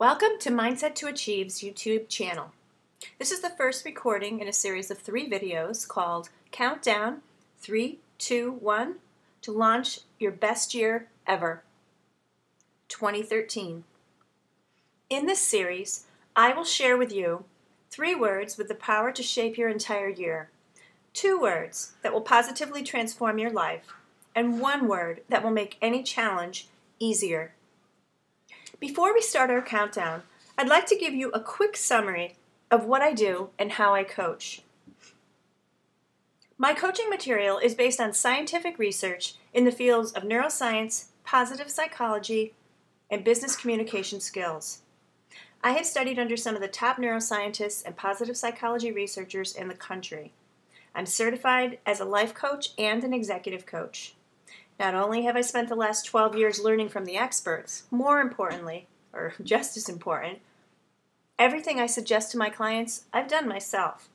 Welcome to Mindset to Achieve's YouTube channel. This is the first recording in a series of 3 videos called Countdown 3, 2, 1 to launch your best year ever, 2013. In this series, I will share with you 3 words with the power to shape your entire year, 2 words that will positively transform your life, and 1 word that will make any challenge easier. Before we start our countdown, I'd like to give you a quick summary of what I do and how I coach. My coaching material is based on scientific research in the fields of neuroscience, positive psychology, and business communication skills. I have studied under some of the top neuroscientists and positive psychology researchers in the country. I'm certified as a life coach and an executive coach. Not only have I spent the last 12 years learning from the experts, more importantly, or just as important, everything I suggest to my clients, I've done myself.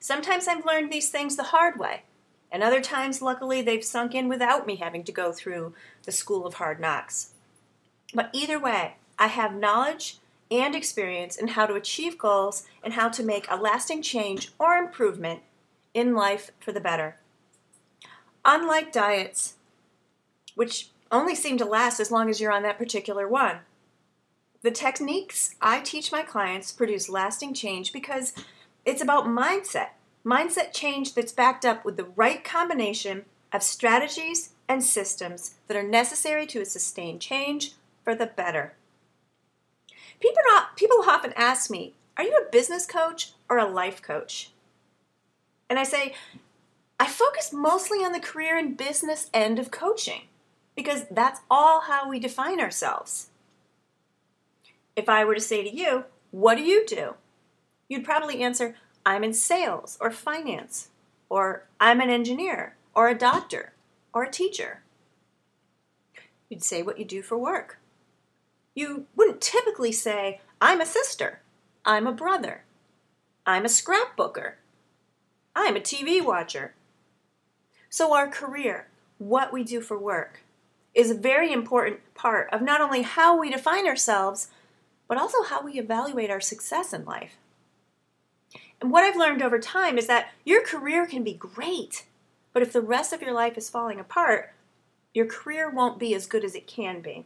Sometimes I've learned these things the hard way, and other times, luckily, they've sunk in without me having to go through the school of hard knocks. But either way, I have knowledge and experience in how to achieve goals and how to make a lasting change or improvement in life for the better. Unlike diets, which only seem to last as long as you're on that particular one, the techniques I teach my clients produce lasting change because it's about mindset change that's backed up with the right combination of strategies and systems that are necessary to sustain change for the better. People often ask me, are you a business coach or a life coach? And I say, I focus mostly on the career and business end of coaching because that's all how we define ourselves. If I were to say to you, what do you do? You'd probably answer, I'm in sales or finance, or I'm an engineer, or a doctor, or a teacher. You'd say what you do for work. You wouldn't typically say, I'm a sister, I'm a brother, I'm a scrapbooker, I'm a TV watcher. So our career, what we do for work, is a very important part of not only how we define ourselves, but also how we evaluate our success in life. And what I've learned over time is that your career can be great, but if the rest of your life is falling apart, your career won't be as good as it can be.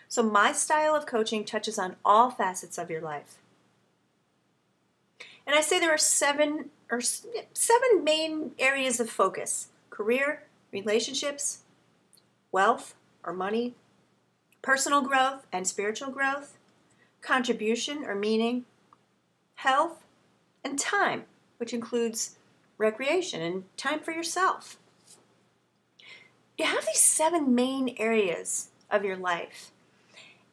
So my style of coaching touches on all facets of your life. And I say there are seven main areas of focus: career, relationships, wealth or money, personal growth and spiritual growth, contribution or meaning, health, and time, which includes recreation and time for yourself. You have these 7 main areas of your life.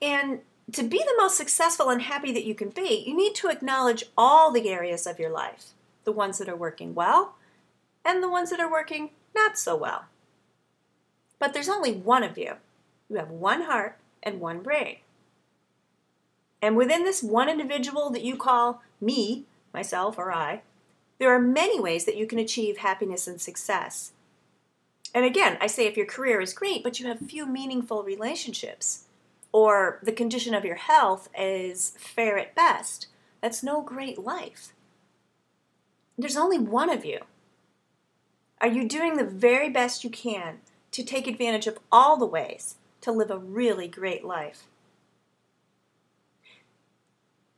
And to be the most successful and happy that you can be, you need to acknowledge all the areas of your life, the ones that are working well and the ones that are working not so well. But there's only one of you. You have one heart and one brain. And within this one individual that you call me, myself, or I, there are many ways that you can achieve happiness and success. And again, I say if your career is great, but you have few meaningful relationships, or the condition of your health is fair at best, that's no great life. There's only one of you. Are you doing the very best you can to take advantage of all the ways to live a really great life?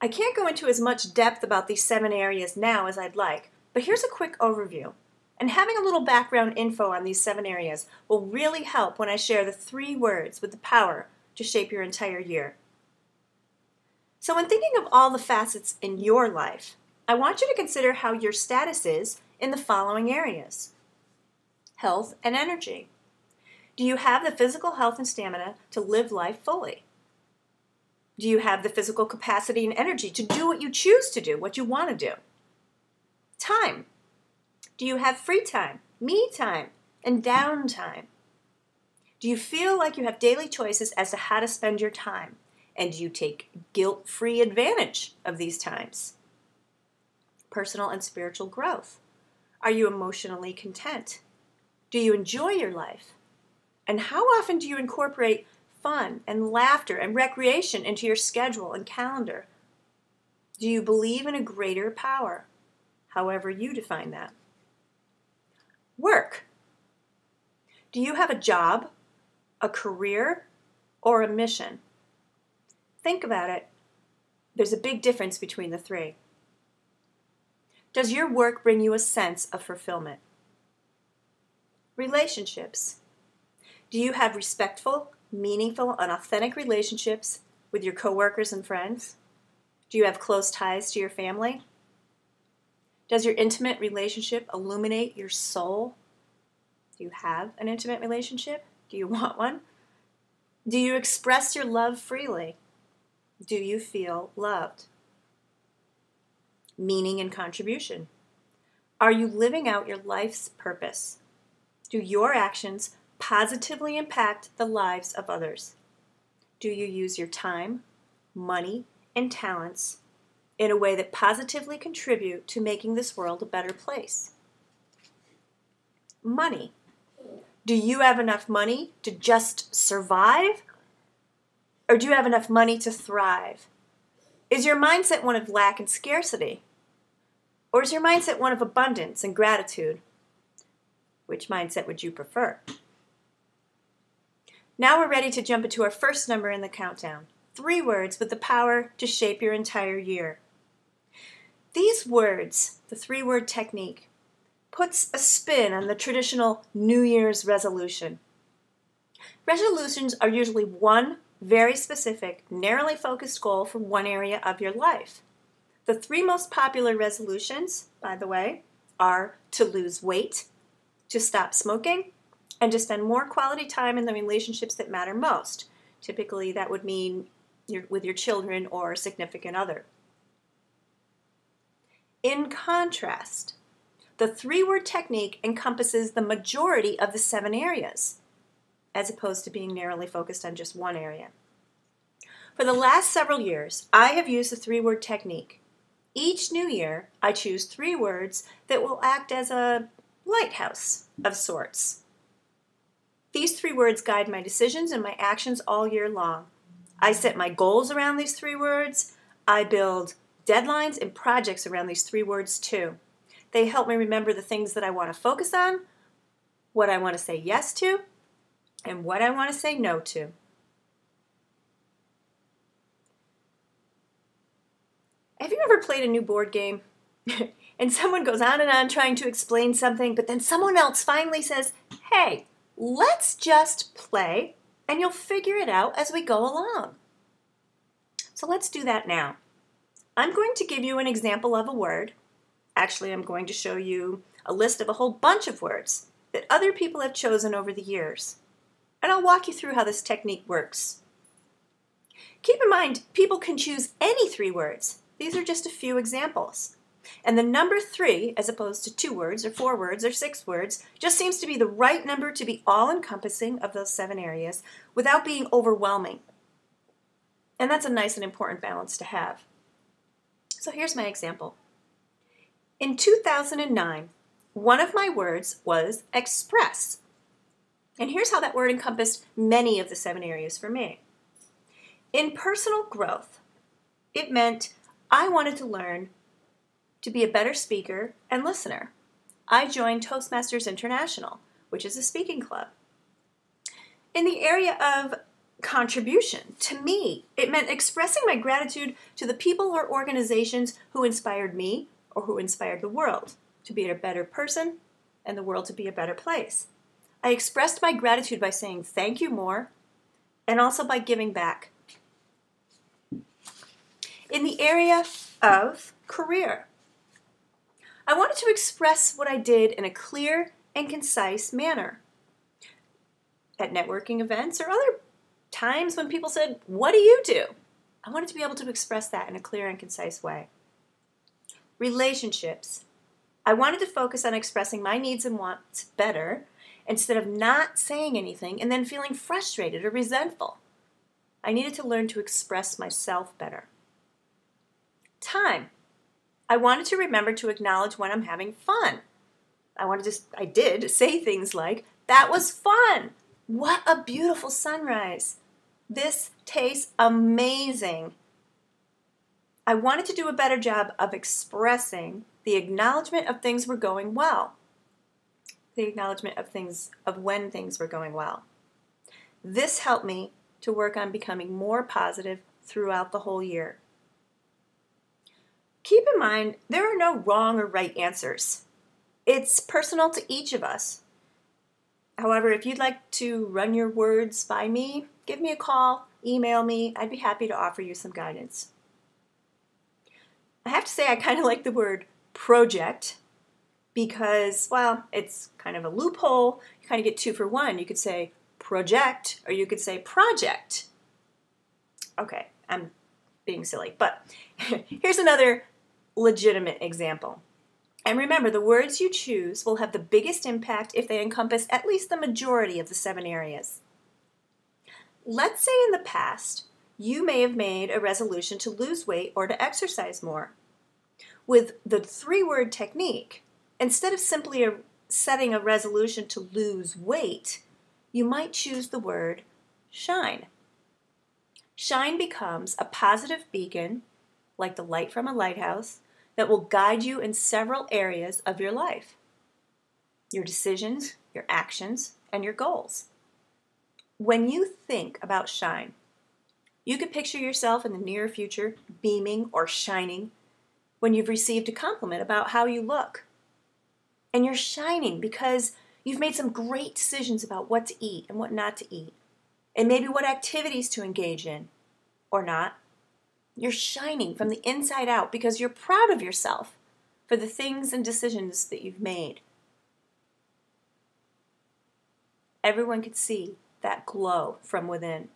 I can't go into as much depth about these 7 areas now as I'd like, but here's a quick overview. And having a little background info on these 7 areas will really help when I share the 3 words with the power to shape your entire year. So when thinking of all the facets in your life, I want you to consider how your status is in the following areas: health and energy. Do you have the physical health and stamina to live life fully? Do you have the physical capacity and energy to do what you choose to do, what you want to do? Time. Do you have free time, me time, and downtime? Do you feel like you have daily choices as to how to spend your time? And do you take guilt-free advantage of these times? Personal and spiritual growth. Are you emotionally content? Do you enjoy your life? And how often do you incorporate fun and laughter and recreation into your schedule and calendar? Do you believe in a greater power, however you define that? Work. Do you have a job, a career, or a mission? Think about it. There's a big difference between the three. Does your work bring you a sense of fulfillment? Relationships. Do you have respectful, meaningful, and authentic relationships with your coworkers and friends? Do you have close ties to your family? Does your intimate relationship illuminate your soul? Do you have an intimate relationship? Do you want one? Do you express your love freely? Do you feel loved? Meaning and contribution. Are you living out your life's purpose? Do your actions positively impact the lives of others? Do you use your time, money, and talents in a way that positively contribute to making this world a better place? Money. Do you have enough money to just survive? Or do you have enough money to thrive? Is your mindset one of lack and scarcity? Or is your mindset one of abundance and gratitude? Which mindset would you prefer? Now we're ready to jump into our first number in the countdown. 3 words with the power to shape your entire year. These words, the 3-word technique, puts a spin on the traditional New Year's resolution. Resolutions are usually one very specific, narrowly focused goal for one area of your life. The 3 most popular resolutions, by the way, are to lose weight, to stop smoking, and to spend more quality time in the relationships that matter most. Typically, that would mean with your children or a significant other. In contrast, the 3-word technique encompasses the majority of the 7 areas, as opposed to being narrowly focused on just one area. For the last several years, I have used the 3-word technique. Each new year, I choose 3 words that will act as a lighthouse of sorts. These 3 words guide my decisions and my actions all year long. I set my goals around these 3 words. I build deadlines and projects around these 3 words too. They help me remember the things that I want to focus on, what I want to say yes to, and what I want to say no to. Have you ever played a new board game and someone goes on and on trying to explain something, but then someone else finally says, hey, let's just play and you'll figure it out as we go along. So let's do that now. I'm going to give you an example of a word. Actually, I'm going to show you a list of a whole bunch of words that other people have chosen over the years. And I'll walk you through how this technique works. Keep in mind, people can choose any 3 words. These are just a few examples. And the number 3, as opposed to 2 words or 4 words or 6 words, just seems to be the right number to be all-encompassing of those 7 areas without being overwhelming. And that's a nice and important balance to have. So here's my example. In 2009, one of my words was express. And here's how that word encompassed many of the 7 areas for me. In personal growth, it meant I wanted to learn to be a better speaker and listener. I joined Toastmasters International, which is a speaking club. In the area of contribution, to me, it meant expressing my gratitude to the people or organizations who inspired me or who inspired the world to be a better person and the world to be a better place. I expressed my gratitude by saying thank you more and also by giving back. In the area of career, I wanted to express what I did in a clear and concise manner. At networking events or other times when people said, "What do you do?" I wanted to be able to express that in a clear and concise way. Relationships. I wanted to focus on expressing my needs and wants better instead of not saying anything and then feeling frustrated or resentful. I needed to learn to express myself better. Time. I wanted to remember to acknowledge when I'm having fun. I did say things like, "That was fun. What a beautiful sunrise." This tastes amazing. I wanted to do a better job of expressing the acknowledgement of things were going well. The acknowledgement of when things were going well. This helped me to work on becoming more positive throughout the whole year. Keep in mind, there are no wrong or right answers. It's personal to each of us. However, if you'd like to run your words by me, give me a call, email me. I'd be happy to offer you some guidance. I have to say I kind of like the word project because, well, it's kind of a loophole. You kind of get 2 for 1. You could say project or you could say project. Okay, I'm being silly, but here's another legitimate example. And remember, the words you choose will have the biggest impact if they encompass at least the majority of the 7 areas. Let's say in the past, you may have made a resolution to lose weight or to exercise more. With the 3-word technique, instead of simply setting a resolution to lose weight, you might choose the word shine. Shine becomes a positive beacon, like the light from a lighthouse, that will guide you in several areas of your life. Your decisions, your actions, and your goals. When you think about shine, you could picture yourself in the near future beaming or shining when you've received a compliment about how you look. And you're shining because you've made some great decisions about what to eat and what not to eat, and maybe what activities to engage in or not. You're shining from the inside out because you're proud of yourself for the things and decisions that you've made. Everyone could see that glow from within.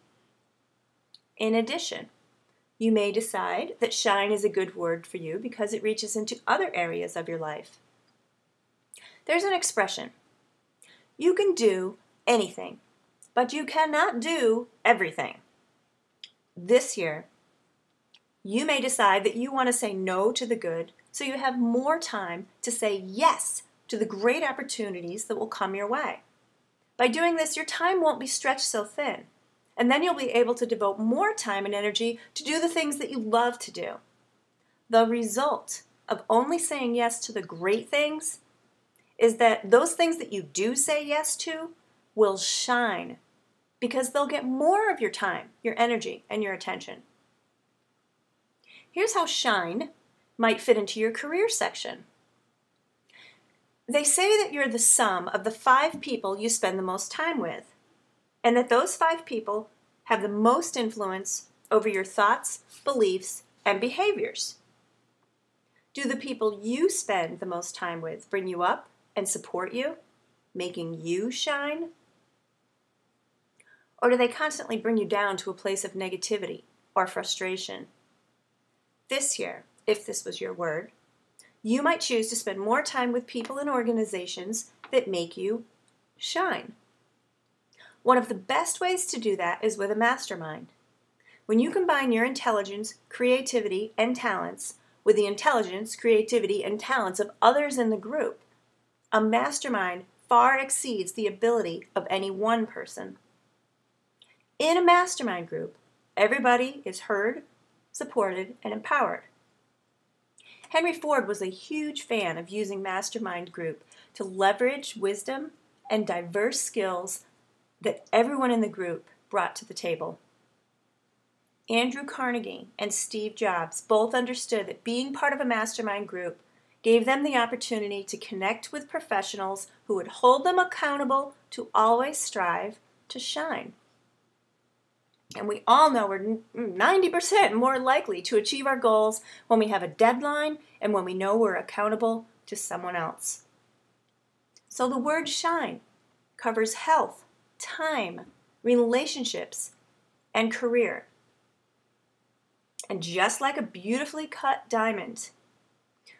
In addition, you may decide that shine is a good word for you because it reaches into other areas of your life. There's an expression: you can do anything, but you cannot do everything. This year, you may decide that you want to say no to the good so you have more time to say yes to the great opportunities that will come your way. By doing this, your time won't be stretched so thin, and then you'll be able to devote more time and energy to do the things that you love to do. The result of only saying yes to the great things is that those things that you do say yes to will shine because they'll get more of your time, your energy, and your attention. Here's how shine might fit into your career section. They say that you're the sum of the 5 people you spend the most time with, and that those 5 people have the most influence over your thoughts, beliefs, and behaviors. Do the people you spend the most time with bring you up and support you, making you shine? Or do they constantly bring you down to a place of negativity or frustration? This year, if this was your word, you might choose to spend more time with people and organizations that make you shine. One of the best ways to do that is with a mastermind. When you combine your intelligence, creativity, and talents with the intelligence, creativity, and talents of others in the group, a mastermind far exceeds the ability of any one person. In a mastermind group, everybody is heard, supported, and empowered. Henry Ford was a huge fan of using mastermind group to leverage wisdom and diverse skills that everyone in the group brought to the table. Andrew Carnegie and Steve Jobs both understood that being part of a mastermind group gave them the opportunity to connect with professionals who would hold them accountable to always strive to shine. And we all know we're 90% more likely to achieve our goals when we have a deadline and when we know we're accountable to someone else. So the word shine covers health, time, relationships, and career. And just like a beautifully cut diamond,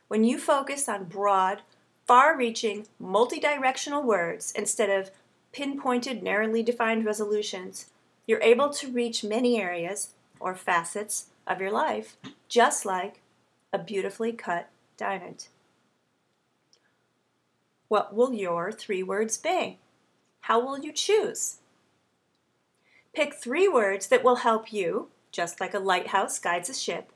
when you focus on broad, far-reaching, multi-directional words instead of pinpointed, narrowly defined resolutions, you're able to reach many areas or facets of your life, just like a beautifully cut diamond. What will your 3 words be? How will you choose? Pick 3 words that will help you, just like a lighthouse guides a ship.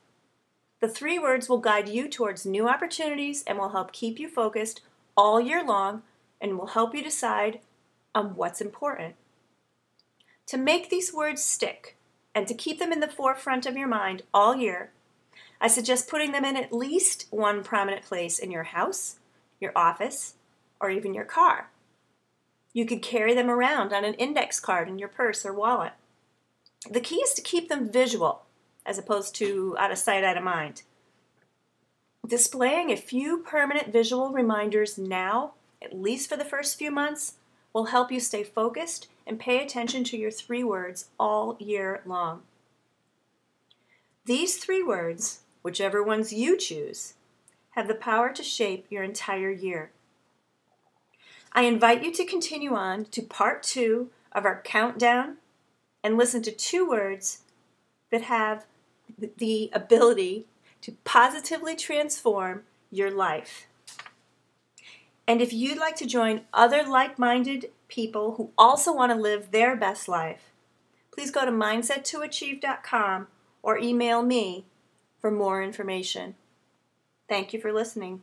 The 3 words will guide you towards new opportunities and will help keep you focused all year long and will help you decide on what's important. To make these words stick and to keep them in the forefront of your mind all year, I suggest putting them in at least one prominent place in your house, your office, or even your car. You could carry them around on an index card in your purse or wallet. The key is to keep them visual as opposed to out of sight, out of mind. Displaying a few permanent visual reminders now, at least for the first few months, will help you stay focused and pay attention to your 3 words all year long. These 3 words, whichever ones you choose, have the power to shape your entire year. I invite you to continue on to part 2 of our countdown and listen to 2 words that have the ability to positively transform your life. And if you'd like to join other like-minded people who also want to live their best life, please go to mindset2achieve.com or email me for more information. Thank you for listening.